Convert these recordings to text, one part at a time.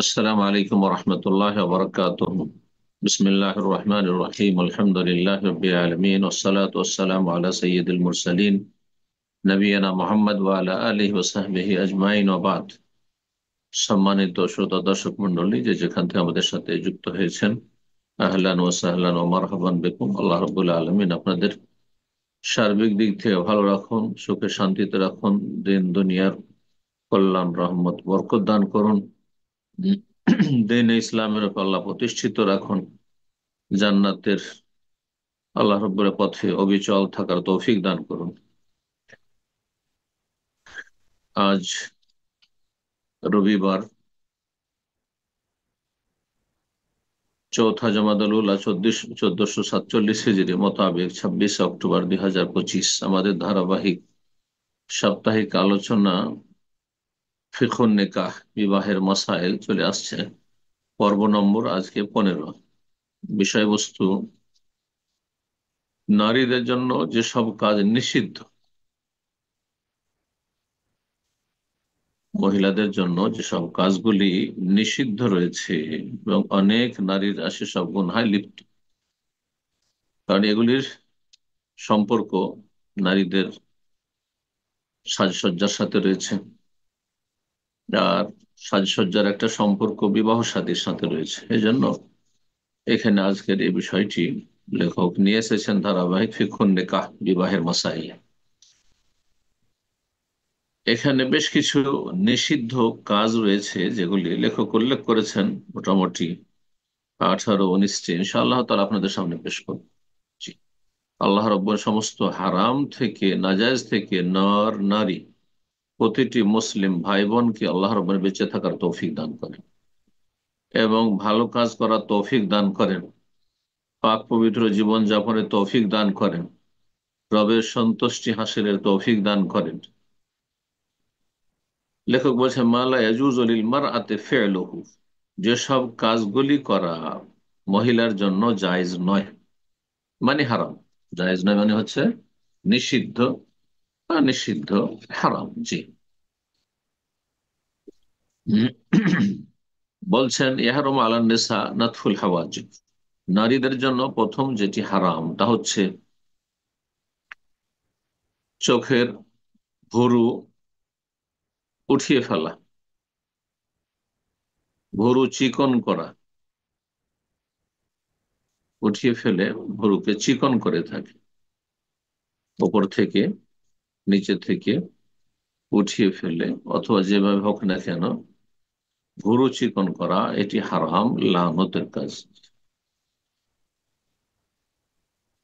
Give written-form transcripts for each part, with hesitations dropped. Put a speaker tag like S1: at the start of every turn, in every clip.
S1: আসসালামু আলাইকুম ওয়া রাহমাতুল্লাহি ওয়া বারাকাতুহু। বিসমিল্লাহির রহমানির রহিম। আলহামদুলিল্লাহি রাব্বিল আলামিন ওয়াস সালাতু ওয়াস সালামু আলা সাইয়্যিদিল মুরসালিন নবিয়িনা মুহাম্মদ ওয়া আলা আলিহি ওয়া সাহবিহি আজমাইন ওয়া বাদ। সম্মানিত শ্রোতা দর্শক মণ্ডলী, যে যেখান থেকে আমাদের সাথে যুক্ত হয়েছেন, আহলান ওয়া সাহলান ওয়া মারহাবান বিকুম। আল্লাহ রাব্বুল আলামিন আপনাদের সার্বিক দিক থেকে ভালো রাখুন, সুখে শান্তিতে রাখুন, দিন দুনিয়ার কল্যাণ রহমত বরকত দান করুন। দিন ইসলামের উপর আল্লাহ প্রতিষ্ঠিত রাখুন। জান্নাতের আল্লাহ রব্বুরের পথে অবিচল থাকার তৌফিক দান করুন। আজ রবিবার, চৌঠা জমাদুল উলা 1447 মোতাবেক 26 অক্টোবর 2025, আমাদের ধারাবাহিক সাপ্তাহিক আলোচনা ফিকহুন নিকাহ, বিবাহের মাসাইল চলে আসছে। পর্ব নম্বর আজকে 15। বিষয়বস্তু: নারীদের জন্য যেসব কাজ নিষিদ্ধ, মহিলাদের জন্য যেসব কাজগুলি নিষিদ্ধ রয়েছে এবং অনেক নারীরা সেসব গুনহায় লিপ্ত, কারণ এগুলির সম্পর্ক নারীদের সাজসজ্জার সাথে রয়েছে। আর সাজসজ্জার একটা সম্পর্ক বিবাহ শাদীর সাথে রয়েছে। এজন্য এখানে আজকের এই বিষয়টি লেখক নিয়ে এসেছেন ধারাবাহিক ফিকহুন নিকাহ, বিবাহের মাসাইল। এখানে বেশ কিছু নিষিদ্ধ কাজ রয়েছে যেগুলি লেখক উল্লেখ করেছেন, মোটামুটি 18-19টি। ইনশাআল্লাহ তাআলা আপনাদের সামনে পেশ করব। জি। আল্লাহ রব্বুর সমস্ত হারাম থেকে, নাজায়েজ থেকে নর নারী প্রতিটি মুসলিম ভাই বোনকে আল্লাহ রব্বুর বেঁচে থাকার তৌফিক দান করেন এবং ভালো কাজ করার তৌফিক দান করেন, পাক পবিত্র জীবন যাপনের তৌফিক দান করেন, রবের সন্তুষ্টি হাসিলের তৌফিক দান করেন। লেখক বলছেন, মালা ইয়াজুজু লিল মারআতি ফি'লুহু, যেসব কাজগুলি করা মহিলার জন্য জায়েজ নয়, মানে হারাম। জায়েজ নয় মানে হচ্ছে নিষিদ্ধ, নিষিদ্ধ, হারাম। জি। বলছেন, ইহরাম আলান নিসা নাতফুল হাওয়াজিব, নারীদের জন্য প্রথম যেটি হারাম তা হচ্ছে চোখের ভুরু উঠিয়ে ফেলা, ভুরু চিকন করা, উঠিয়ে ফেলে ভুরুকে চিকন করে থাকে, উপর থেকে নিচে থেকে উঠিয়ে ফেলে, অথবা যেভাবে হোক না কেন ভুরু চিকন করা, এটি হারাম, লানতের কাজ।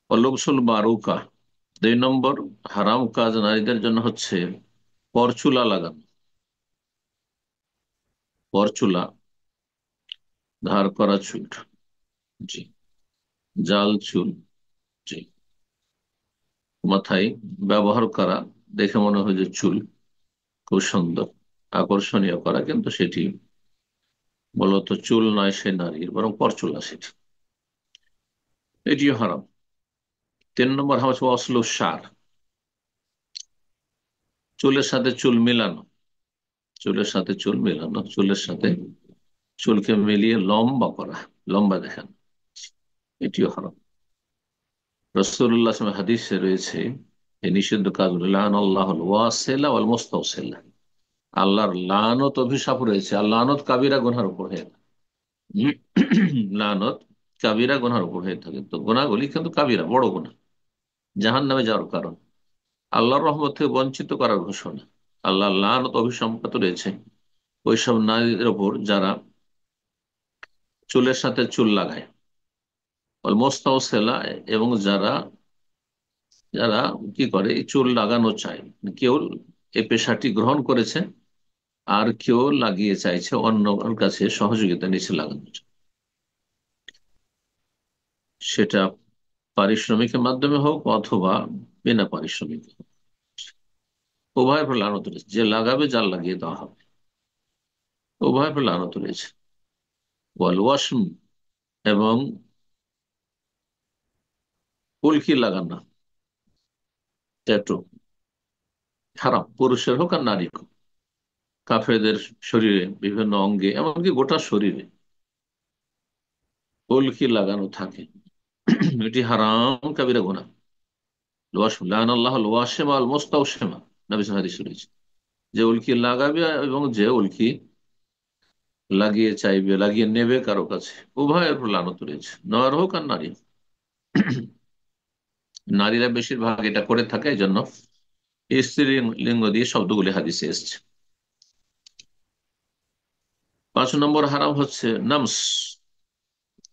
S1: অলুবসুল বারুকা, 2 নম্বর হারাম কাজ নারীদের জন্য হচ্ছে পরচুলা লাগানো। পরচুলা, ধার করা চুল, জি, জাল চুল, জি, মাথায় ব্যবহার করা, দেখে মনে হয় যে চুল খুব সুন্দর, আকর্ষণীয় করা, কিন্তু সেটি মূলত চুল নয় সে নারীর, বরং পরচুলা সেটি, এটিও হারাম। 3 নম্বর হচ্ছে অশ্লীল সার, চুলের সাথে চুল মেলানো, চুলের সাথে চুল মেলানো, চুলের সাথে চুলকে মিলিয়ে লম্বা করা, লম্বা দেখানো, এটিও হারাম। রাসূলুল্লাহ সাল্লাল্লাহু আলাইহি ওয়াসাল্লাম হাদিসে রয়েছে এই নিষিদ্ধ কাজগুলো, লানাল্লাহুল ওয়াসিলা ওয়াল মুস্তাওসিলা, আল্লাহর লানত, অভিশাপ রয়েছে। আর লানত কাবিরা গুনহার উপর হয়ে থাকে। লানত কাবিরা গুনহার উপর হয়ে থাকে, তো গুনাহগুলি কিন্তু কাবিরা, বড় গুনাহ, জাহান্নামে যাওয়ার কারণ, আল্লাহর রহমত থেকে বঞ্চিত করার ঘোষণা। আল্লাহর লানত, অভিসম্পাত রয়েছে ওইসব নারীদের ওপর যারা চুলের সাথে চুল লাগায়, ওয়াল মুস্তাওসিলা, এবং যারা যারা কি করে, এই চুল লাগানো চায়, কেউ এ পেশাটি গ্রহণ করেছে আর কেউ লাগিয়ে চাইছে অন্যর কাছে সহযোগিতা নিচে লাগানো, সেটা পারিশ্রমিকের মাধ্যমে হোক অথবা বিনা পারিশ্রমিক হোক, উভয় উপর লানত রয়েছে। যে লাগাবে, যার লাগিয়ে দেওয়া হবে, উভয় উপর লানত রয়েছে। ওয়াল ওয়াশম, এবং উল্কি লাগানো, ট্যাটু, হারাম, পুরুষের হোক আর নারী হোক। কাফেরদের শরীরে বিভিন্ন অঙ্গে এমনকি গোটা শরীরে উল্কি লাগানো থাকে, এটি হারাম কাবিরা গুনাহ। যে উল্কি লাগাবে এবং যে উল্কি লাগিয়ে চাইবে, লাগিয়ে নেবে কারো কাছে, উভয়ের উপর লানত রয়েছে, নর হোক আর নারী। নারীরা বেশিরভাগ এটা করে থাকে, এই জন্য স্ত্রী লিঙ্গ দিয়ে শব্দগুলি হাদিসে এসছে। 5 নম্বর হারাম হচ্ছে নামস,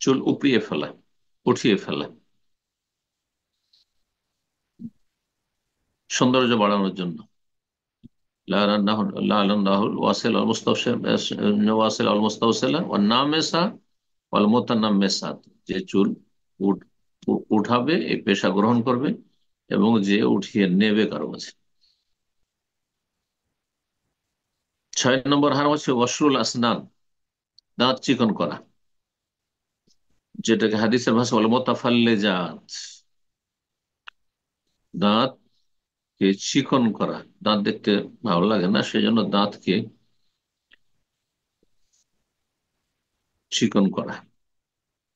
S1: চুল উপড়িয়ে ফেলা, উঠিয়ে ফেলা, সৌন্দর্য বাড়ানোর জন্য। যে চুল উঠাবে, এই পেশা গ্রহণ করবে এবং যে উঠিয়ে নেবে কারো কাছে। 6 নম্বর হারাম হচ্ছে ওয়াশরুল আসনান, দাঁত চিকন করা, যেটাকে হাদিসের ভাষা বলে মোতাফাল্লেজাত, দাঁতকে চিকন করা। দাঁত দেখতে ভালো লাগে না, সেজন্য দাঁতকে চিকন করা।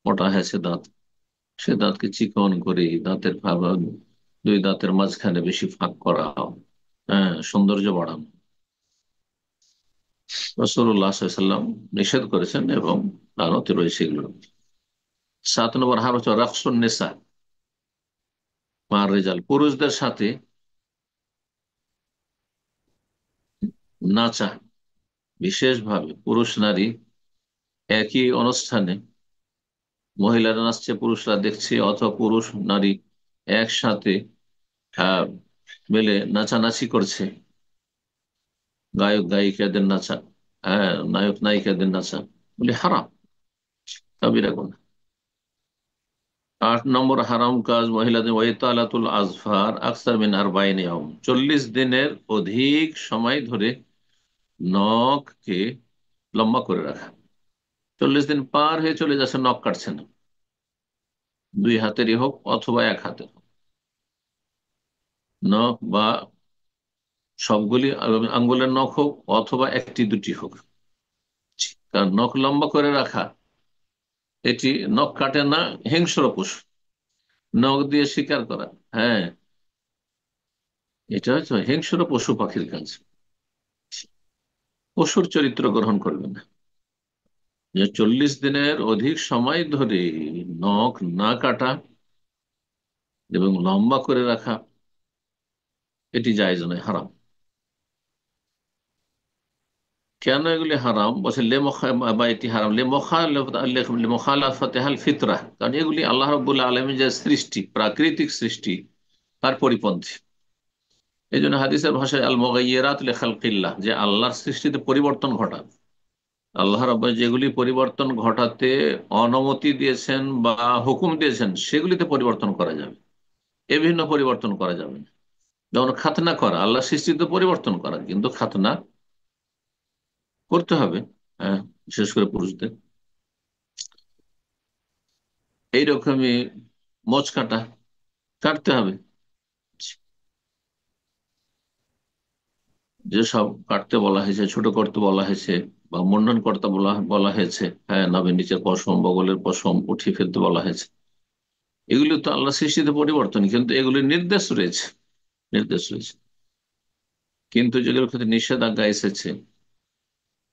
S1: মোটা হয়েছে দাঁত, সে দাঁতকে চিকন করে দাঁতের দুই দাঁতের মাঝখানে বেশি ফাঁক করা, হ্যাঁ, সৌন্দর্য বাড়ানো, রাসূলুল্লাহ সাল্লাল্লাহু আলাইহি ওয়াসাল্লাম নিষেধ করেছেন এবং লানতে রয়েছে এগুলো। 7 নম্বর হার হচ্ছে রাকসুন নেসা, মার রেজাল, পুরুষদের সাথে নাচা। বিশেষভাবে পুরুষ নারী একই অনুষ্ঠানে, মহিলারা নাচছে পুরুষরা দেখছে, অথবা পুরুষ নারী একসাথে আহ মিলে নাচানাচি করছে, গায়ক গায়িকাদের নাচা, হ্যাঁ, নায়ক নায়িকাদের নাচা, বলে হারাম, কাবিরা গুনাহ। 8 নম্বর হারাম কাজ মহিলাদের ওয়াইতালাতুল আজফার আকসার মিন আরবাইন ইয়াউম, 40 দিনের অধিক সময় ধরে নখকে লম্বা করে রাখা। 40 দিন পার হয়ে চলে যাচ্ছে, নখ কাটছে না, দুই হাতেরই হোক অথবা এক হাতের হোক, নখ বা সবগুলি আঙ্গুলের নখ হোক অথবা একটি দুটি হোক। কারণ নখ লম্বা করে রাখা, এটি নখ কাটে না হিংস্র পশু, নখ দিয়ে শিকার করা, হ্যাঁ, এটা হচ্ছে হিংস্র পশু পাখির কাজ। পশুর চরিত্র গ্রহণ করবে না। যে 40 দিনের অধিক সময় ধরে নখ না কাটা এবং লম্বা করে রাখা, এটি জায়েজ নয়, হারাম। কেন এগুলি হারাম বলছে, বা এটি হারাম লেমখালাফাতিহাল ফিতরা, কারণ এগুলি আল্লাহ রাব্বুল আলামিন যে সৃষ্টি, প্রাকৃতিক সৃষ্টি, তার পরিপন্থী। এই জন্য হাদিসের ভাষায় আল মুগায়্যিরাত লিখালকিল্লাহ, যে আল্লাহর সৃষ্টিতে পরিবর্তন ঘটান। আল্লাহ রাব্বুল যেগুলি পরিবর্তন ঘটাতে অনুমতি দিয়েছেন বা হুকুম দিয়েছেন, সেগুলিতে পরিবর্তন করা যাবে, এ ভিন্ন পরিবর্তন করা যাবে না। যেমন খাতনা করা, আল্লাহ সৃষ্টিতে পরিবর্তন করা, কিন্তু খাতনা করতে হবে, হ্যাঁ, বিশেষ করে পুরুষদের। এইরকমই মোচ কাটা, কাটতে হবে। যেসব কাটতে বলা হয়েছে, ছোট করতে বলা হয়েছে বা মুন্ডন করতে বলা বলা হয়েছে, হ্যাঁ, নাভির নিচের পশম, বগলের পশম উঠিয়ে ফেলতে বলা হয়েছে, এগুলি তো আল্লাহ সৃষ্টিতে পরিবর্তন, কিন্তু এগুলির নির্দেশ রয়েছে, নির্দেশ রয়েছে। কিন্তু যেগুলোর ক্ষেত্রে নিষেধাজ্ঞা এসেছে,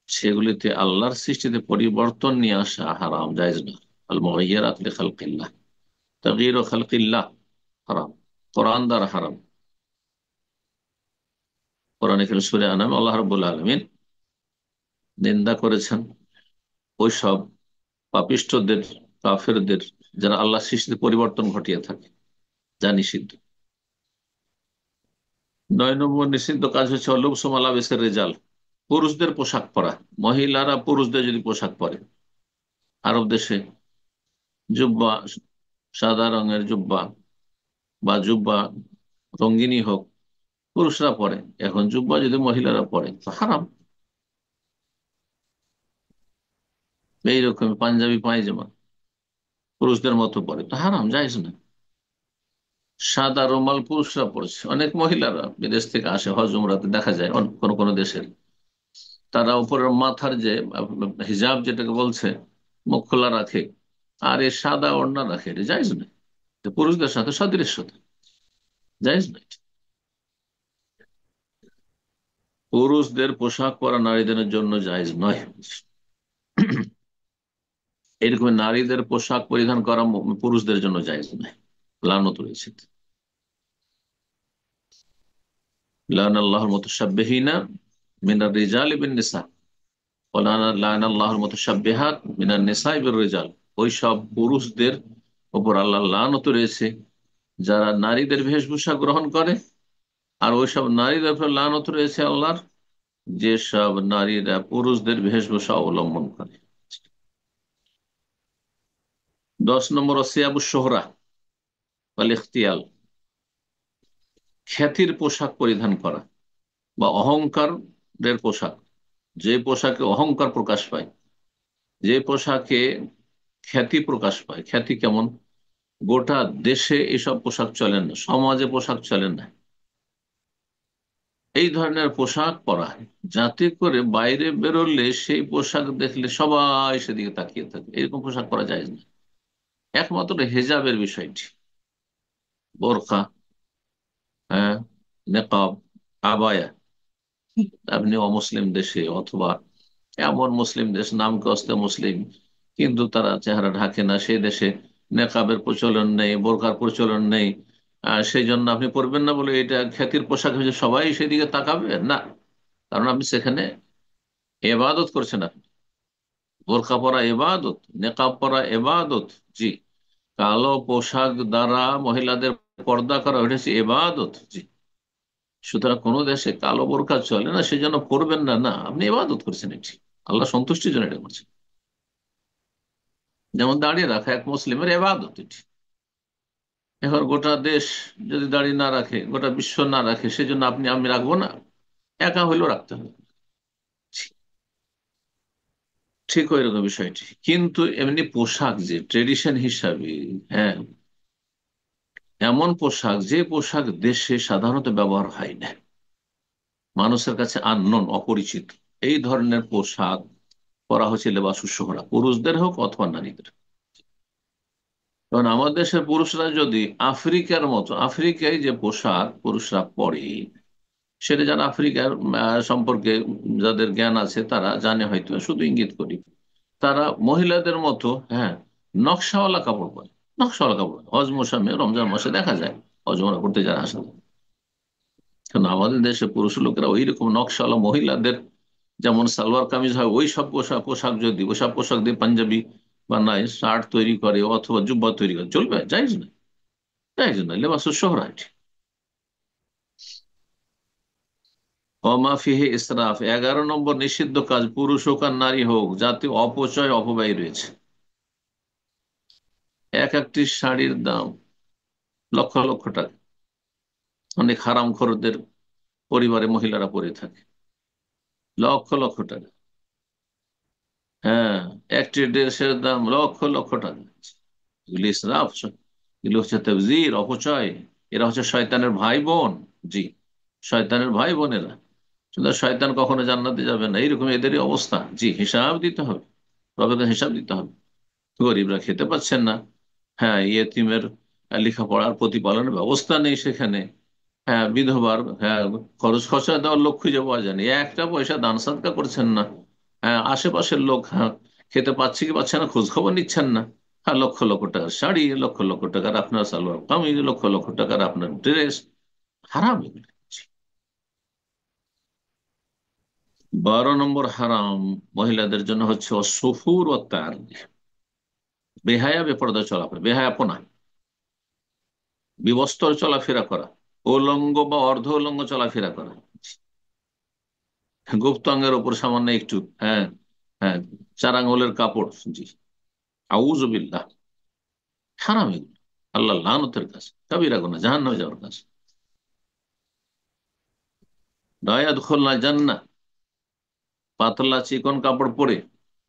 S1: সেগুলিতে আল্লাহর সৃষ্টিতে পরিবর্তন নিয়ে আসা হারাম, জায়েজ না। আল মুগায়্যিরাত লিখালকিল্লাহ, তাগয়ীরু খালকিল্লাহ হারাম, কোরআন দ্বারা হারাম। কোরআনে কারীম সূরা আনাম আল্লাহ রাব্বুল আলামিন নিন্দা করেছেন ওইসব পাপিষ্ঠদের, কাফেরদের, যারা আল্লাহ সৃষ্টিতে পরিবর্তন ঘটিয়ে থাকে, যা নিষিদ্ধ। 9 নম্বর নিষিদ্ধ কাজ হচ্ছে লুবসু মালাবিসের রেজাল, পুরুষদের পোশাক পরা। মহিলারা পুরুষদের যদি পোশাক পরে, আরব দেশে জুব্বা, সাদা রঙের জুব্বা বা জুব্বা রঙ্গিনী হোক, পুরুষরা পরে। এখন জুব্বা যদি মহিলারা পরে তো হারাম। এইরকম পাঞ্জাবি পায়জামা পুরুষদের মতো পরে তো হারাম, জায়েজ না। সাদা রুমাল পুরুষরা পড়ছে, অনেক মহিলারা বিদেশ থেকে আসে হজ উমরাতে, দেখা যায় কোন কোন দেশের তারা উপরের মাথার যে হিজাব যেটাকে বলছে, মুখ খোলা রাখে, আর এ সাদা ওড়না রাখে, এটা জায়েজ নয়। তো পুরুষদের সাথে সাদৃশ্যতা জায়েজ নয়। পুরুষদের পোশাক পরা নারীদের জন্য জায়েজ নয়। এরকম নারীদের পোশাক পরিধান করা পুরুষদের জন্য জায়েজ নয়, লানত রয়েছে। লান আল্লাহর মুতাশাব্বিহিনা মিনার রিজালি বিন নিসা, লান আল্লাহর মুতাশাব্বিহাত মিনান নিসাই বির রিজাল। ওই সব পুরুষদের উপর আল্লাহ লানত রয়েছে যারা নারীদের বেশভূষা গ্রহণ করে, আর ওইসব নারীদের উপর লানত রয়েছে আল্লাহর যেসব নারীরা পুরুষদের বেশভূষা অবলম্বন করে। 10 নম্বর সিয়াবু শোহরা ওয়াল ইখতিয়াল, খ্যাতির পোশাক পরিধান করা বা অহংকারের পোশাক, যে পোশাকে অহংকার প্রকাশ পায়, যে পোশাকে খ্যাতি প্রকাশ পায়। খ্যাতি কেমন? গোটা দেশে এসব পোশাক চলে না, সমাজে পোশাক চলে না, এই ধরনের পোশাক পরা, যাতে করে বাইরে বেরোলে সেই পোশাক দেখলে সবাই সেদিকে তাকিয়ে থাকে, এরকম পোশাক পরা যায় না। একমাত্র হেজাবের বিষয়টি, বোরকা, হ্যাঁ, নেকাব, আবায়া, আপনি অমুসলিম দেশে অথবা এমন মুসলিম দেশ নামকে অস্তে মুসলিম কিন্তু তারা চেহারা ঢাকে না, সেই দেশে নেকাবের প্রচলন নেই, বোরকার প্রচলন নেই, সেই জন্য আপনি পরবেন না বলে এটা খ্যাতির পোশাক হয়েছে, সবাই সেদিকে তাকাবে না। কারণ আপনি সেখানে এবাদত করছেন। আপনি বোরকা পরা এবাদত, নেকাব পরা এবাদত। জি, কালো পোশাক দ্বারা মহিলাদের পর্দা করা হয়েছে এবাদত। জি, সুতরাং কোনো দেশে কালো বোরকা চলে না, সেজন্য পরবেন না, না, আপনি ইবাদত করছেন, এটি আল্লাহ সন্তুষ্টির জন্য এটা করছেন। যেমন দাঁড়িয়ে রাখা এক মুসলিমের ইবাদত এটি। এখন গোটা দেশ যদি দাঁড়িয়ে না রাখে, গোটা বিশ্ব না রাখে, সেজন্য আপনি আমি রাখবো না? একা হইলেও রাখতে হবে। ঠিক ওই রকম বিষয়টি, কিন্তু এমনি পোশাক যে ট্রেডিশন হিসাবে, হ্যাঁ, এমন পোশাক যে পোশাক দেশে সাধারণত ব্যবহার হয় না, মানুষের কাছে আননোন, অপরিচিত, এই ধরনের পোশাক পরা হচ্ছে লেবাসুস শোহরা, পুরুষদের হোক অথবা নারীদের। কারণ আমাদের দেশের পুরুষরা যদি আফ্রিকার মতো, আফ্রিকায় যে পোশাক পুরুষরা পরে, সেটা যারা আফ্রিকার সম্পর্কে যাদের জ্ঞান আছে তারা জানে, হয়তো শুধু ইঙ্গিত করি, তারা মহিলাদের মতো, হ্যাঁ, নকশাওয়ালা কাপড় পরে। নকশাওয়ালা কাপড় হজ মৌসুমে, রমজান মাসে দেখা যায় হজমরা করতে যারা আসে। কারণ আমাদের দেশে পুরুষ লোকেরা ওই রকম নকশাওয়ালা, মহিলাদের যেমন সালোয়ার কামিজ হয় ওই সব পোশাক পোশাক যদি ওসব পোশাক দিয়ে পাঞ্জাবি বানায়, শার্ট তৈরি করে অথবা জুব্বা তৈরি করে, চলবে? জায়েজ না, জায়েজ না, লেবাসুস শোহরা। অমাফিহে ইসরাফ, 11 নম্বর নিষিদ্ধ কাজ, পুরুষ হোক আর নারী হোক, যাতে অপচয় অপব্যয় রয়েছে। এক একটি শাড়ির দাম লক্ষ লক্ষ টাকা, অনেক হারামখোরদের পরিবারে মহিলারা পরে থাকে, লক্ষ লক্ষ টাকা। হ্যাঁ, একটি ড্রেসের দাম লক্ষ লক্ষ টাকা। এগুলি ইসরাফ, এগুলি হচ্ছে তাবযির, অপচয়। এরা হচ্ছে শয়তানের ভাই বোন। জি, শয়তানের ভাই বোনেরা। সুতরাং শয়তান কখনো জান্নাতে যাবে না, এইরকম এদেরই অবস্থা। জি, হিসাব দিতে হবে, রবের হিসাব দিতে হবে। গরিবরা খেতে পাচ্ছেন না, হ্যাঁ, ইয়েতিমের লেখাপড়ার প্রতিপালনের ব্যবস্থা নেই সেখানে, হ্যাঁ, বিধবার, হ্যাঁ, খরচ খরচা দেওয়ার লোক খুঁজে পাওয়া যায়নি, একটা পয়সা দান সাদকা করছেন না, হ্যাঁ, আশেপাশের লোক, হ্যাঁ, খেতে পাচ্ছে কি পাচ্ছে না খোঁজ খবর নিচ্ছেন না, হ্যাঁ, লক্ষ লক্ষ টাকার শাড়ি, লক্ষ লক্ষ টাকার আপনার সালোয়ার কামিজ, লক্ষ লক্ষ টাকার আপনার ড্রেস, হারাম এগুলো। 12 নম্বর হারাম মহিলাদের জন্য হচ্ছে অসুফুর ও তার, বেহায়া বেপরদা চলাফেরা, বেহায়াপনা, বিবস্ত্র চলাফেরা করা, উলঙ্গ বা অর্ধ উলঙ্গ চলাফেরা করা, গুপ্তাঙ্গের ওপর সামান্য একটু, হ্যাঁ, হ্যাঁ, 4 আঙ্গুলের কাপড়। জি, আউযুবিল্লাহ, হারাম এগুলো, আল্লাহ লানতের কাজ, কাবিরা গুনাহ, জাহান্নামে যাওয়ার কাজ। লা ইয়াদখুলুনা জান্নাহ, পাতলা চিকন কাপড় পরে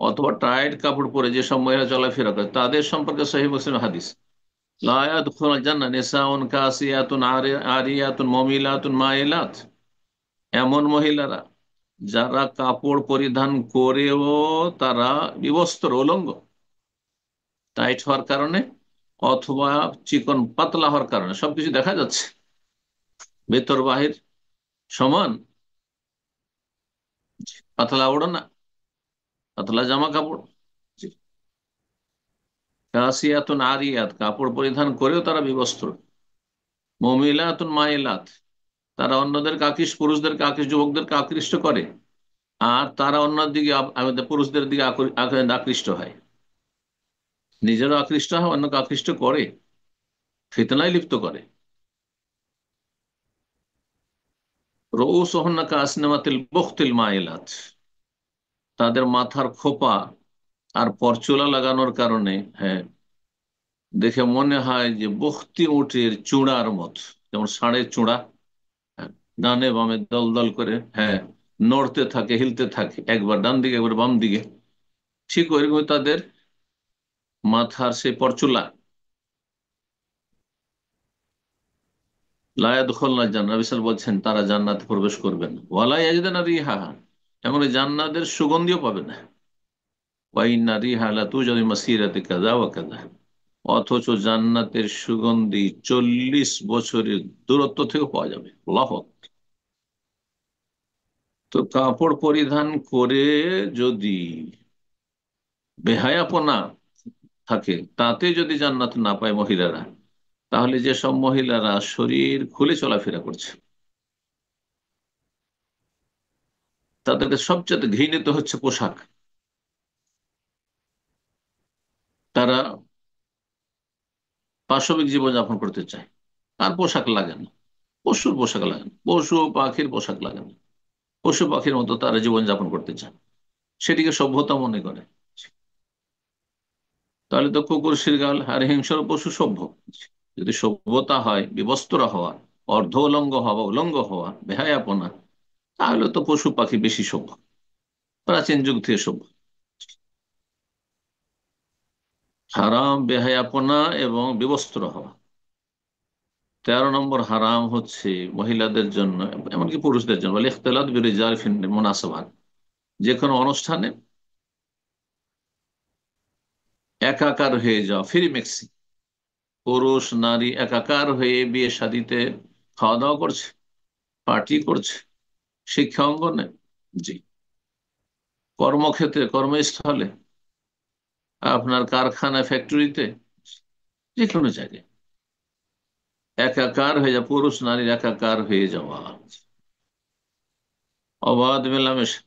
S1: অথবা টাইট কাপড় পরে যেসব মহিলা চলাফেরা করে তাদের সম্পর্কে সহিহ মুসলিম হাদিস, লা ইয়াদখুলুনা জান্নাহ নিসাউন কাসিয়াতুন আরিয়াতুন মুমিলাতুন মাইলাত, এমন মহিলারা যারা কাপড় পরিধান করেও তারা বিবস্ত্র, উলঙ্গ, টাইট হওয়ার কারণে অথবা চিকন পাতলা হওয়ার কারণে সবকিছু দেখা যাচ্ছে, ভেতর বাহির সমান, পাতলা ওড়না, পাতলা জামা কাপড়, কাসিয়াতুন আরিয়াত, কাপড় পরিধান করেও তারা বিবস্ত্র, মমিলাতুন মাইলাত, তারা অন্যদেরকে আকৃষ্ট, পুরুষদেরকে আকৃষ্ট, যুবকদেরকে আকৃষ্ট করে, আর তারা অন্যদিকে আমাদের পুরুষদের দিকে আকৃষ্ট হয়, নিজেরও আকৃষ্ট হয়, অন্যকে আকৃষ্ট করে, ফিতনায় লিপ্ত করে। রউসুহুন্না কাসনিমাতিল বুখতিল মাইলাত, তাদের মাথার খোপা আর পরচুলা লাগানোর কারণে, হ্যাঁ, দেখে মনে হয় যে বখতি উটের চূড়ার মত, যেমন ষাঁড়ের চূড়া, হ্যাঁ, ডানে বামে দল দল করে, হ্যাঁ, নড়তে থাকে, হিলতে থাকে, একবার ডান দিকে একবার বাম দিকে, ঠিক ওইরকম তাদের মাথার সেই পরচুলা। লায়াদখুলনা জান্নাত, নবী সাল্লাল্লাহু আলাইহি ওয়াসাল্লাম বলছেন তারা জান্নাতে প্রবেশ করবেন, ওয়ালা ইয়াজিদুনা রিহাহা, এমন জান্নাতের সুগন্ধিও পাবে না, ওয়া ইন্না রিহা লা তুজাদু মিন মাসিরাতি কাযা ওয়া কাযা, অথচ জান্নাতের সুগন্ধি 40 বছরের দূরত্ব থেকে পাওয়া যাবে। আল্লাহু আকবার। তো কাপড় পরিধান করে যদি বেহায়াপনা থাকে, তাতে যদি জান্নাত না পায় মহিলারা, তাহলে যেসব মহিলারা শরীর খুলে চলাফেরা করছে, তাদেরকে সবচেয়ে ঘৃণিত হচ্ছে পোশাক। তারা পাশবিক জীবনযাপন করতে চায়, আর পোশাক লাগে না, পশুর পোশাক লাগে না, পশু পাখির পোশাক লাগে না, পশু পাখির মতো তারা জীবনযাপন করতে চায়, সেটিকে সভ্যতা মনে করে। তাহলে তো কুকুর, শৃগাল আর হিংস্র পশু সভ্য। যদি সভ্যতা হয় বিবস্ত্র হওয়া, অর্ধ উলঙ্গ হওয়া, উলঙ্গ হওয়া, বেহায়াপনা, তাহলে তো পশু পাখি বেশি সভ্য, প্রাচীন যুগ থেকে সভ্য। হারাম বেহায়াপনা এবং বিবস্ত্র হওয়া। 13 নম্বর হারাম হচ্ছে মহিলাদের জন্য, এমনকি পুরুষদের জন্য, বলে ইখতিলাত বিরিজাল ফিল মুনাসাবাত, যে কোনো অনুষ্ঠানে একাকার হয়ে যাওয়া, ফ্রি মিক্সিং, পুরুষ নারী একাকার হয়ে বিয়ে শাদিতে খাওয়া দাওয়া করছে, পার্টি করছে, শিক্ষা অঙ্গনে, জি, কর্মক্ষেত্রে, কর্মস্থলে, আপনার কারখানা, ফ্যাক্টরিতে, যে কোনো জায়গায় একাকার হয়ে যাওয়া, পুরুষ নারীর একাকার হয়ে যাওয়া, অবাধ মেলামেশা,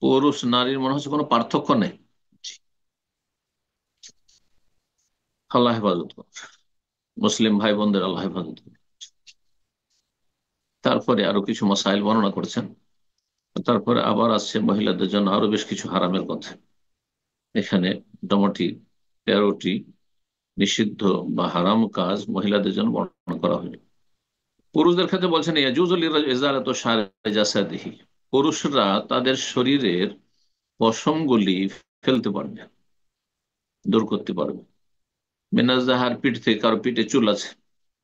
S1: পুরুষ নারীর মনে হচ্ছে কোনো পার্থক্য নেই। আল্লাহ হেফাজত করুন, মুসলিম ভাই বোনদের আল্লাহ হেফাজত করুন। তারপরে আরো কিছু মাসাইল বর্ণনা করেছেন, তারপরে আবার আসছে মহিলাদের জন্য আরো বেশ কিছু হারামের কথা। এখানে মোটামুটি 13টি নিষিদ্ধ বা হারাম কাজ মহিলাদের জন্য বর্ণনা করা হলো। পুরুষদের ক্ষেত্রে বলছেন ইয়াজুজুল ইজালাতু শারি জাসাদিহি, পুরুষরা তাদের শরীরের পশমগুলি ফেলতে পারবে, দূর করতে পারবে। মিনাজাহার, পিঠ থেকে, কারো পিঠে চুল আছে,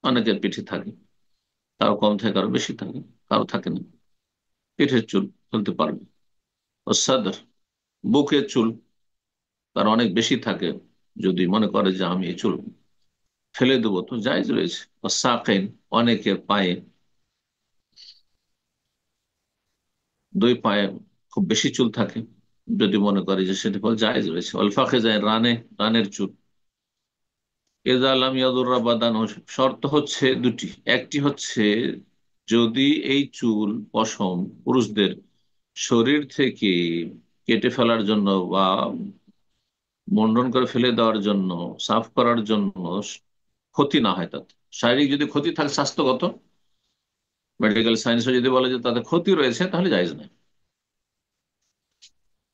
S1: অনেকের পিঠে থাকে, কারো কম থাকে, কারো বেশি থাকে, কারো থাকে না, পিঠের চুল ফেলতে পারবে। ও সাদর, বুকের চুল তার অনেক বেশি থাকে, যদি মনে করে যে আমি এই চুল ফেলে দেবো তো জায়েজ রয়েছে। ও সাকেন, অনেকের পায়ে, দুই পায়ে খুব বেশি চুল থাকে, যদি মনে করে যে সেটা ফল জায়েজ রয়েছে। অলফাকে যায়, রানে, রানের চুল। এজা আলাম ইয়াদুররা বাদান, শর্ত হচ্ছে দুটি, একটি হচ্ছে যদি এই চুল, পশম পুরুষদের শরীর থেকে কেটে ফেলার জন্য বা মুন্ডন করে ফেলে দেওয়ার জন্য, সাফ করার জন্য ক্ষতি না হয়, তাতে শারীরিক যদি ক্ষতি থাকে, স্বাস্থ্যগত মেডিকেল সায়েন্সে যদি বলে যে তাতে ক্ষতি রয়েছে, তাহলে জায়েজ নাই।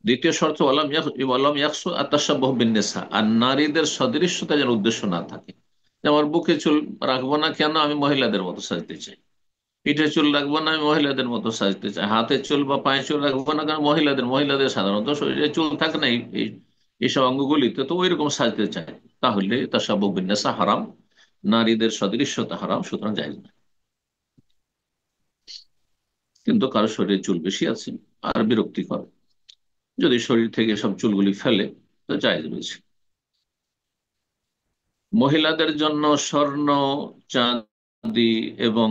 S1: দ্বিতীয় শর্ত ওয়ালাম ইয়াকসু আত-তাশাব্বুহ বিন-নিসা, আর নারীদের সদৃশ্যতা যেন উদ্দেশ্য না থাকে। যেমন বুকে চুল রাখবো না কেন, আমি মহিলাদের মতো সাজতে চাই, পিঠে চুল রাখবো না, আমি মহিলাদের মতো সাজতে চাই, হাতে চুল বা পায়ে চুল রাখবো না কারণ মহিলাদের মহিলাদের সাধারণত শরীরে চুল থাকে না এইসব অঙ্গগুলিতে, তো ওই রকম সাজতে চাই, তাহলে তাশাব্বুহ বিন-নিসা হারাম, নারীদের সদৃশ্যতা হারাম, সুতরাং জায়েজ না। কিন্তু কারো শরীরে চুল বেশি আছে আর বিরক্তিকর, যদি শরীর থেকে সব চুলগুলি ফেলে তো জায়েজ রয়েছে। মহিলাদের জন্য স্বর্ণ, চাঁদি এবং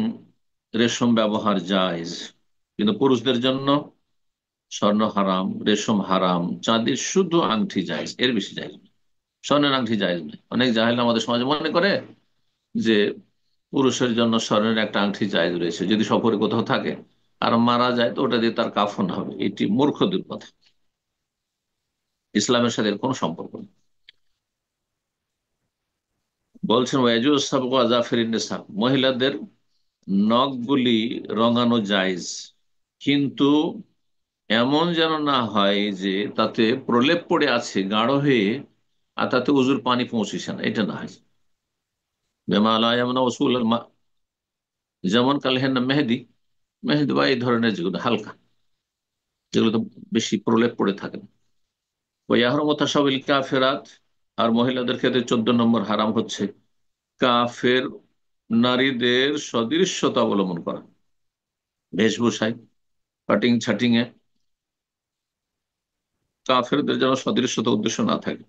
S1: রেশম ব্যবহার জায়েজ, কিন্তু পুরুষদের জন্য স্বর্ণ হারাম, রেশম হারাম, চাঁদির শুধু আংটি জায়েজ, এর বেশি জায়েজ না। স্বর্ণের আংটি জায়েজ নয়। অনেক জাহেল আমাদের সমাজে মনে করে যে পুরুষের জন্য স্বর্ণের একটা আংটি জায়েজ রয়েছে, যদি সফরে কোথাও থাকে আর মারা যায় তো ওটা দিয়ে তার কাফন হবে। এটি মূর্খদের কথা, ইসলামের সাথে এর কোনো সম্পর্ক নেই। বলছেন ওয়াজুজ সাবগু আযাফিরিন নিসা, মহিলাদের নখগুলি রঙানো জায়েজ, কিন্তু এমন যেন না হয় যে তাতে প্রলেপ পড়ে আছে গাঢ় হয়ে আর তাতে উজুর পানি পৌঁছেছে না, এটা না হয়। বেমা লা ইয়ামনা উসুল আল মা, যেমন কালহেন মেহেদি, মেহেদি বা এই ধরনের যেগুলো হালকা, যেগুলো তো বেশি প্রলেপ পড়ে থাকে না। ওই আহরম তাসাবিল কাফেরাত, আর মহিলাদের ক্ষেত্রে 14 নম্বর হারাম হচ্ছে কাফের নারীদের সদৃশ্যতা অবলম্বন করা, বেশভূষায়, কাটিং ছাটিং এ কাফেরদের যেন সদৃশ্যতা উদ্দেশ্য না থাকে।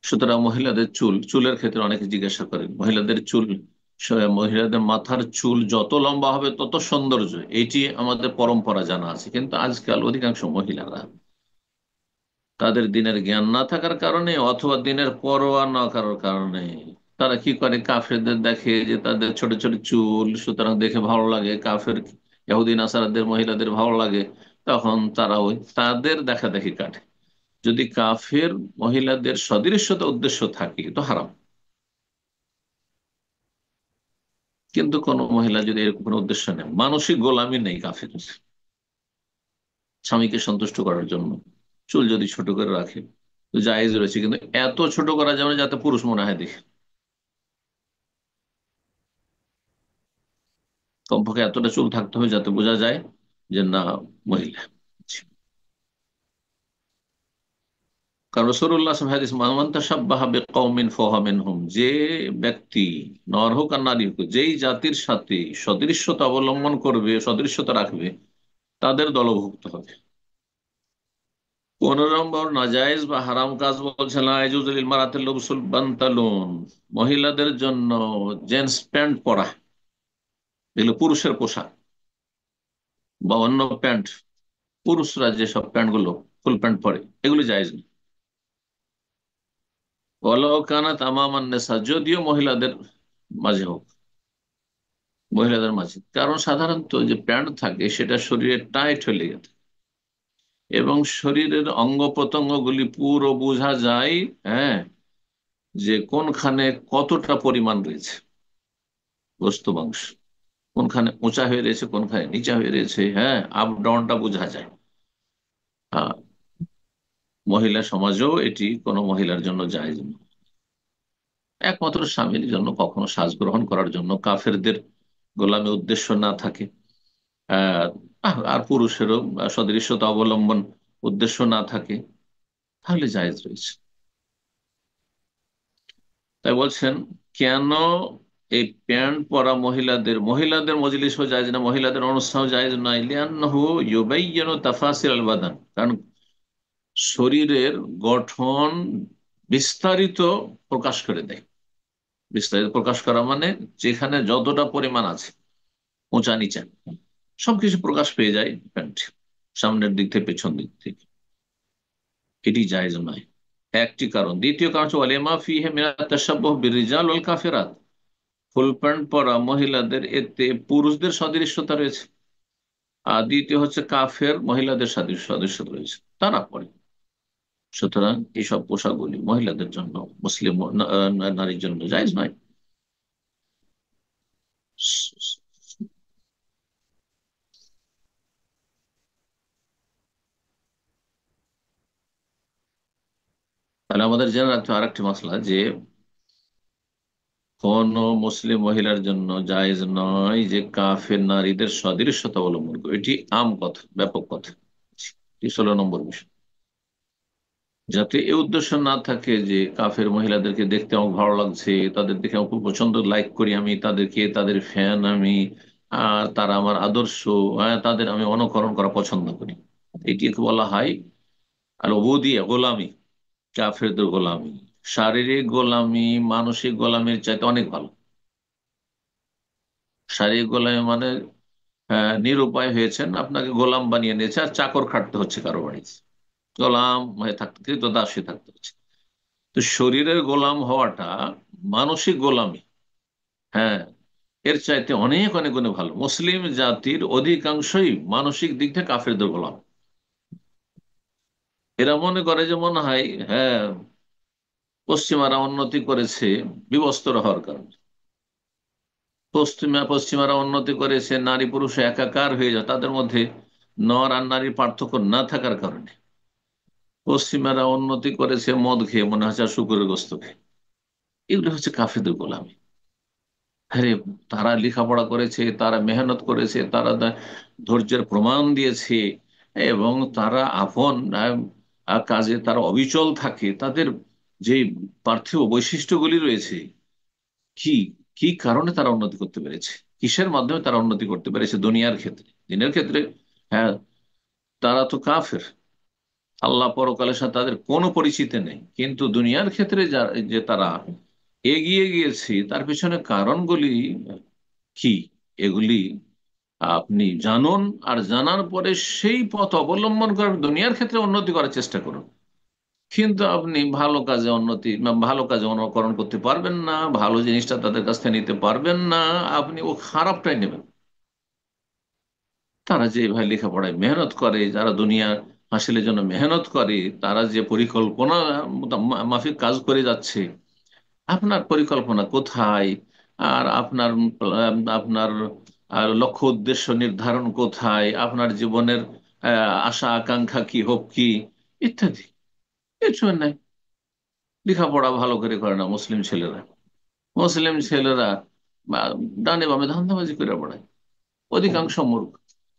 S1: সুতরাং মহিলাদের চুল, চুলের ক্ষেত্রে অনেকে জিজ্ঞাসা করেন, মহিলাদের চুল, মহিলাদের মাথার চুল যত লম্বা হবে তত সৌন্দর্য, এটি আমাদের পরম্পরা জানা আছে। কিন্তু আজকাল অধিকাংশ মহিলারা তাদের দিনের জ্ঞান না থাকার কারণে অথবা দিনের পরোয়া না করার কারণে তারা কি করে, কাফেরদের দেখে যে তাদের ছোট ছোট চুল, সুতরাং দেখে ভালো লাগে, কাফের ইহুদি নাসারাদের মহিলাদের ভালো লাগে, তখন তারা ওই তাদের দেখা দেখি কাটে। যদি কাফের মহিলাদের সদৃশ্যতা উদ্দেশ্য থাকে তো হারাম। কিন্তু কোন মহিলা যদি এরকম কোনো উদ্দেশ্য নেই, মানসিক গোলামি নেই কাফের, স্বামীকে সন্তুষ্ট করার জন্য চুল যদি ছোট করে রাখে তো জায়েজ রয়েছে, কিন্তু এত ছোট করা যাবে না যাতে পুরুষ মনে হয় দেখে। কমপক্ষে এতটা চুল থাকতে হবে যাতে বোঝা যায় যে না, মহিলা। কারণ রাসূলুল্লাহ সাল্লাল্লাহু আলাইহি ওয়াসাল্লাম হাদিস, মান তাশাব্বাহা বিকওমিন ফাহুয়া মিনহুম, যে ব্যক্তি, নর হোক আর নারী হোক, যেই জাতির সাথে সদৃশ্যতা অবলম্বন করবে, সদৃশ্যতা রাখবে, তাদের দলভুক্ত হবে। 15 নম্বর নাজায়েজ বা হারাম কাজ বলছে লা ইয়াজুজু লিল মারাতি লুবসুল বান্তালুন, মহিলাদের জন্য জেন্টস প্যান্ট পরা, এগুলো পুরুষের পোশাক, বা অন্য প্যান্ট, পুরুষরা যেসব প্যান্ট গুলো ফুল প্যান্ট পরে এগুলো জায়েজ না। ওয়ালাউ কানাত আমামান নেসা, যদিও মহিলাদের মাঝে হোক, মহিলাদের মাঝে, কারণ সাধারণত যে প্যান্ট থাকে সেটা শরীরে টাইট হয়ে লেগে থাকে এবং শরীরের অঙ্গ প্রত্যঙ্গ গুলি পুরো বোঝা যায়, হ্যাঁ, যে কোনখানে কতটা পরিমাণ রয়েছে বস্তু মাংস, কোনখানে উঁচা হয়ে রয়েছে কোনখানে নিচা হয়ে রয়েছে, হ্যাঁ, আপ ডাউনটা বোঝা যায়। আহ, মহিলা সমাজেও এটি কোনো মহিলার জন্য জায়েজ নয়। একমাত্র স্বামীর জন্য কখনো সাজ গ্রহণ করার জন্য কাফেরদের গোলামী উদ্দেশ্য না থাকে, আহ আর পুরুষেরও সদৃশ্যতা অবলম্বন উদ্দেশ্য না থাকে, তাহলে জায়েজ রয়েছে। তাই বলছেন, কেন এই প্যান্ট পরা মহিলাদের, মহিলাদের মজলিসও জায়েজ না, মহিলাদের অনুষ্ঠানও জায়েজ নয়, লিআন্নাহু ইউবাইয়িনু তাফাসিল আল বাদান, কারণ শরীরের গঠন বিস্তারিত প্রকাশ করে দেয়। বিস্তারিত প্রকাশ করা মানে যেখানে যতটা পরিমাণ আছে, উঁচা নিচা সবকিছু প্রকাশ পেয়ে যায় প্যান্ট, সামনের দিক থেকে পেছন দিক থেকে, এটি জায়েজ নয়। একটি কারণ। দ্বিতীয় কারণ হচ্ছে ওয়ালিমা ফিহি মিনাত তাশাব্বুহ বির-রিজাল ওয়াল কাফিরাত, ফুল প্যান্ট পরা মহিলাদের এতে পুরুষদের সদৃশ্যতা রয়েছে। আর দ্বিতীয় হচ্ছে কাফের মহিলাদের সদৃশ্যতা রয়েছে, তারা পরে। সুতরাং এইসব পোশাকগুলি মহিলাদের জন্য, মুসলিম নারীর জন্য জায়েজ নয়। তাহলে আমাদের জেনে রাখতে হবে আরেকটি মশলা, যে কোন মুসলিম মহিলার জন্য জায়েজ নয় যে কাফের নারীদের সদৃশ্যতা অবলম্বন করে, এটি আম কথা, ব্যাপক কথা। এটি 16 নম্বর বিষয়। যাতে এই উদ্দেশ্য না থাকে যে কাফের মহিলাদেরকে দেখতে আমার ভালো লাগছে, তাদের দেখে আমার খুব পছন্দ, লাইক করি আমি তাদেরকে, তাদের ফ্যান আমি, আর তারা আমার আদর্শ, তাদের আমি অনুকরণ করা পছন্দ করি। এটিকে বলা হয় আল উবুদিয়া, গোলামি, কাফেরদের গোলামি। শারীরিক গোলামি মানসিক গোলামির চাইতে অনেক ভালো। শারীরিক গোলামি মানে নিরুপায় হয়েছেন, আপনাকে গোলাম বানিয়ে নিয়েছে আর চাকর খাটতে হচ্ছে কারো বাড়িতে, গোলাম হয়ে থাকতে, ক্রীতদাস হয়ে থাকতে হচ্ছে। তো শরীরের গোলাম হওয়াটা মানসিক গোলামি, হ্যাঁ, এর চাইতে অনেক অনেক গুণে ভালো। মুসলিম জাতির অধিকাংশই মানসিক দিক থেকে কাফেরদের গোলাম। এরা মনে করে যে মনে হয়, হ্যাঁ, পশ্চিমারা উন্নতি করেছে বিবস্ত্র হওয়ার কারণে, পশ্চিমারা উন্নতি করেছে নারী পুরুষ একাকার হয়ে যায়, তাদের মধ্যে নর আর নারীর পার্থক্য না থাকার কারণে। পশ্চিমারা উন্নতি করেছে মদ খেয়ে, মনে হচ্ছে আর শুকুরের গোস্ত খেয়ে। এগুলো হচ্ছে কাফেরদের গোলামি। আরে, তারা লেখাপড়া করেছে, তারা মেহনত করেছে, তারা ধৈর্যের প্রমাণ দিয়েছে, এবং তারা আপন কাজে তারা অবিচল থাকে। তাদের যে পার্থিব বৈশিষ্ট্যগুলি রয়েছে, কি কি কারণে তারা উন্নতি করতে পেরেছে, কিসের মাধ্যমে তারা উন্নতি করতে পেরেছে দুনিয়ার ক্ষেত্রে, দিনের ক্ষেত্রে, হ্যাঁ, তারা তো কাফের। আল্লাহ পরকালের সাথে তাদের কোনো পরিচিতি নেই, কিন্তু দুনিয়ার ক্ষেত্রে যে তারা এগিয়ে গিয়েছে তার পিছনে কারণগুলি কি, এগুলি আপনি জানুন। আর জানার পরে সেই পথ অবলম্বন করে দুনিয়ার ক্ষেত্রে উন্নতি করার চেষ্টা করুন। কিন্তু আপনি ভালো কাজে উন্নতি না, ভালো কাজে অনুকরণ করতে পারবেন না, ভালো জিনিসটা তাদের কাছ থেকে নিতে পারবেন না, আপনি ও খারাপটাই নেবেন। তারা যে ভাই লেখাপড়ায় মেহনত করে, যারা দুনিয়া হাসিলের জন্য মেহনত করে, তারা যে পরিকল্পনা মাফিক কাজ করে যাচ্ছে, আপনার পরিকল্পনা কোথায়? আর আপনার লক্ষ্য উদ্দেশ্য নির্ধারণ কোথায়? আপনার জীবনের আশা আকাঙ্ক্ষা কি, হোক কি, ইত্যাদি কিছু নাই। লেখাপড়া ভালো করে করে না মুসলিম ছেলেরা। মুসলিম ছেলেরা বা ডানে বামে ধান্দাবাজি করে বেড়ায়, অধিকাংশ মূর্খ।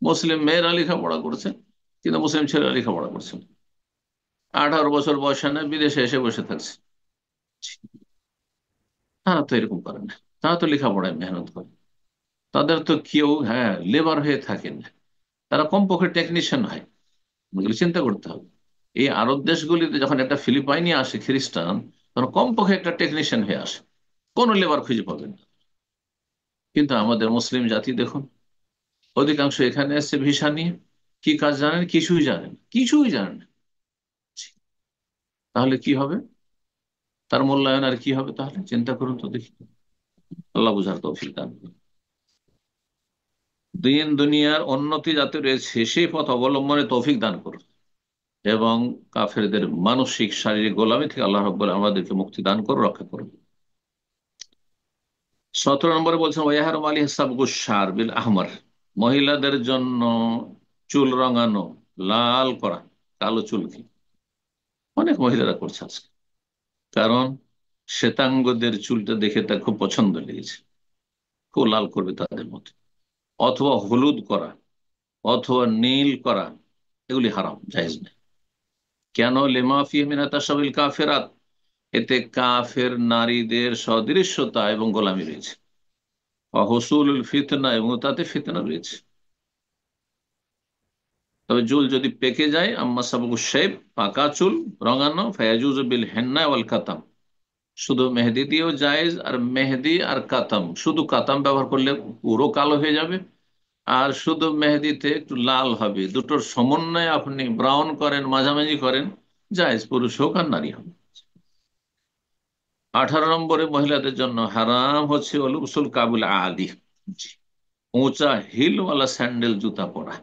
S1: মুসলিম মেয়েরা লেখাপড়া করছে, কিন্তু মুসলিম ছেলেরা লেখাপড়া করছে না। 18 বছর বয়সে না বিদেশে এসে বসে থাকছে। তারা তো এরকম করে না, তারা তো লেখাপড়ায় মেহনত করে। তাদের তো কেউ, হ্যাঁ, লেবার হয়ে থাকেন না, তারা কমপক্ষে টেকনিশিয়ান হয়। এগুলো চিন্তা করতে হবে। এই আরব দেশগুলিতে যখন একটা ফিলিপাইনি আসে খ্রিস্টান, তখন কমপক্ষে একটা টেকনিশিয়ান হয়ে আসে, কোনো লেবার খুঁজে পাবেন না। কিন্তু আমাদের মুসলিম জাতি দেখুন, অধিকাংশ এখানে এসছে ভিসা নিয়ে, কি কাজ জানেন? কিছুই জানেন, কিছুই জানেন না। তাহলে কি হবে? তার মূল্যায়ন আর কি হবে? তাহলে চিন্তা করুন তো দেখি। আল্লাহ বুঝার তৌফিক দান করুন। দিন দুনিয়ার উন্নতি যাতে রয়েছে সেই পথ অবলম্বনে তৌফিক দান করুন, এবং কাফেরদের মানসিক শারীরিক গোলামি থেকে আল্লাহ রাব্বুল আলামিন আমাদেরকে মুক্তি দান করে রক্ষা করুন। 17 নম্বরে বলছেন ওয়াহারুম আলী সাবগুসার বিল আহমার, মহিলাদের জন্য চুল রঙানো, লাল করা, কালো চুলকে অনেক মহিলারা করছে আজকে। কারণ শ্বেতাঙ্গদের চুলটা দেখে তার খুব পছন্দ লেগেছে, খুব লাল করবে তাদের মতো। অথবা হলুদ করা, অথবা নীল করা, এগুলি হারাম, জায়েজ নেই। কেন? লিমা ফিহি মিন তাশাবিল কাফিরাত, এতে কাফের নারীদের সদৃশ্যতা এবং গোলামি রয়েছে। হুসুলুল ফিতনা, এবং তাতে ফিতনা রয়েছে। তবে চুল যদি পেকে যায়, আম্মা সাবগু শেব, পাকা চুল রঙানো, ফায়াজুজ বিল হেন্না ওয়াল কাতাম, শুধু মেহেদি দিয়েও জায়েজ। আর মেহেদি আর কাতাম, শুধু কাতাম ব্যবহার করলে পুরো কালো হয়ে যাবে, আর শুধু মেহেদিতে একটু লাল হবে, দুটোর সমন্বয়ে আপনি ব্রাউন করেন, মাঝামাঝি করেন, জায়েজ, পুরুষ হোক আর নারী হোক। 18 নম্বরে মহিলাদের জন্য হারাম হচ্ছে অলুবসুল কাবুল আদি, উঁচা হিলওয়ালা স্যান্ডেল জুতা পরা।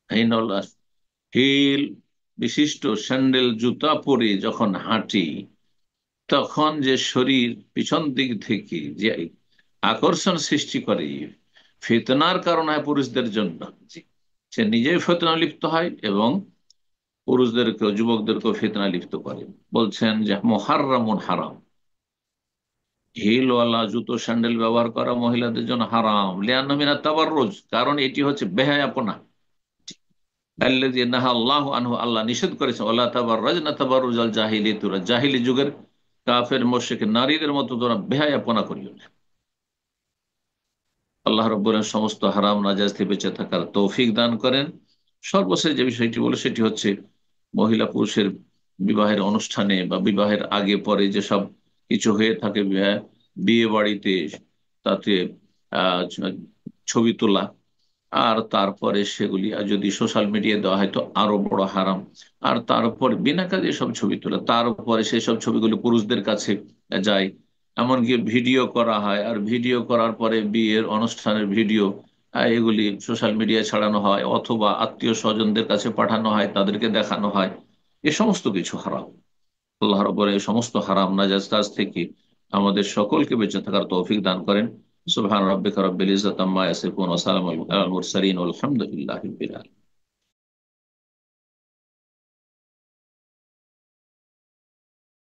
S1: হিলওয়ালা, হিল বিশিষ্ট স্যান্ডেল জুতা পরে যখন হাঁটি, তখন যে শরীর পিছন দিক থেকে যে আকর্ষণ সৃষ্টি করে, ফিতনার কারণ হয় পুরুষদের জন্য। সে নিজেই ফিতনা লিপ্ত হয় এবং পুরুষদেরকেও, যুবকদেরকেও ফিতনা লিপ্ত করে। বলছেন যে মুহাররামুন, হারাম। হিলওয়ালা জুতো স্যান্ডেল ব্যবহার করা মহিলাদের জন্য হারাম, লিআন্না মিনাত তাবাররুজ, কারণ এটি হচ্ছে বেহায়াপনা। আল্লাযী নাহা আল্লাহু আনহু, আল্লাহ নিষেধ করেছেন, ওয়ালা তাবাররাজনা তাবাররুজাল জাহিলিয়াতি, তোমরা জাহিলি যুগের কাফের মুশরিক নারীদের মতো তোমরা বেহায়াপনা করিও না। আল্লাহ রব্বুল সমস্ত হারাম নাজাইজ থেকে বেঁচে থাকার তৌফিক দান করেন। সর্বশেষ যে বিষয়টি বলে সেটি হচ্ছে মহিলা পুরুষের বিবাহের অনুষ্ঠানে বা বিবাহের আগে পরে যেসব কিছু হয়ে থাকে, বিয়ে বাড়িতে, তাতে ছবি তোলা, আর তারপরে সেগুলি যদি সোশ্যাল মিডিয়ায় দেওয়া হয় তো আরো বড় হারাম। আর তারপর বিনা কাজে সব ছবি তোলা, তারপরে সেই সব ছবিগুলো পুরুষদের কাছে যায়, এমনকি ভিডিও করা হয়, আর ভিডিও করার পরে বিয়ের অনুষ্ঠানের ভিডিও এগুলি সোশ্যাল মিডিয়ায় ছাড়ানো হয় অথবা আত্মীয় স্বজনদের কাছে পাঠানো হয়, তাদেরকে দেখানো হয়। এ সমস্ত কিছু হারাম। আল্লাহ রাব্বুল এই সমস্ত হারাম নাজায়েজ কাজ থেকে আমাদের সকলকে বেঁচে থাকার তৌফিক দান করেন। সুবহান রাব্বিকা রাব্বিল ইজ্জাতি আম্মা ইয়াসিফুন ওয়া সালামুন আলাল মুরসালিন ওয়ালহামদুলিল্লাহি রাব্বিল আলামিন।